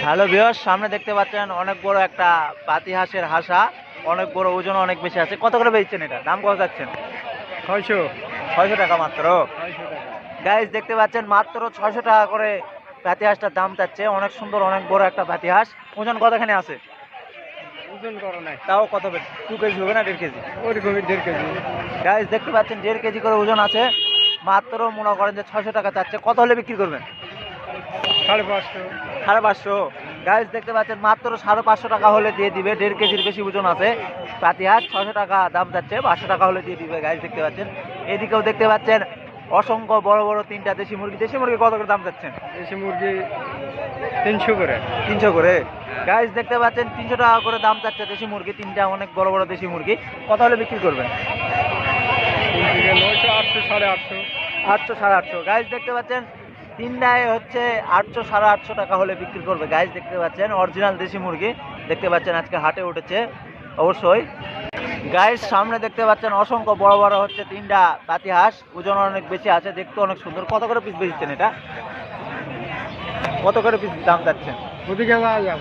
Hello viewers, সামনে দেখতে পাচ্ছেন অনেক বড় একটা পাতি হাঁসের হাসা, অনেক বড়, ওজন অনেক বেশি আছে। কত করে বেচছেন এটা? দাম কত যাচ্ছেন? 600। 600 টাকা মাত্র। 600 টাকা। গাইস দেখতে পাচ্ছেন মাত্র 600 টাকা করে পাতি হাঁসটার দাম চাচ্ছে। অনেক সুন্দর, অনেক বড় একটা পাতি হাঁস। ওজন কতখানি আছে? ওজন করো নাই। তাও কত? 2 কেজি হবে না 1.5 কেজি? ওরকমই 1.5 কেজি। গাইস দেখতে পাচ্ছেন 1.5 কেজি করে ওজন আছে। মাত্র মনে করেন যে 600 টাকা চাচ্ছে। কত হলে বিক্রি করবেন? 550। 550। গাইস দেখতে পাচ্ছেন মাত্র 550 টাকা হলে দিয়ে দিবে। 1.5 কেজির বেশি ওজন আছে পাতি হাঁস। 600 টাকা দাম যাচ্ছে, 500 টাকা হলে দিয়ে দিবে। গাইস দেখতে পাচ্ছেন, এদিকেও দেখতে পাচ্ছেন অসংখ্য বড় বড় 3টা দেশি মুরগি। দেশি মুরগি কত করে দাম যাচ্ছেন? দেশি মুরগি 300 করে। 300 করে। গাইস দেখতে পাচ্ছেন 300 টাকা করে দাম চাচ্ছে দেশি মুরগি। 3টা অনেক বড় বড় দেশি মুরগি। কত হলে বিক্রি করবেন? 900, 800, 850। 800, 850। গাইস দেখতে পাচ্ছেন 3টায় হচ্ছে 800, 850 টাকা হলে বিক্রি করবে। গাইস দেখতে পাচ্ছেন অরিজিনাল দেশি মুরগি। দেখতে পাচ্ছেন আজকে হাটে উঠেছে অবশ্যই। গাইস সামনে দেখতে পাচ্ছেন অসংখ্য বড় বড় হচ্ছে 3টা পাতি হাঁস। ওজন অনেক বেশি আছে, দেখতে অনেক সুন্দর। কত করে পিস বেচছেন এটা? কত করে পিস দাম চাচ্ছেন? ওদিকে যা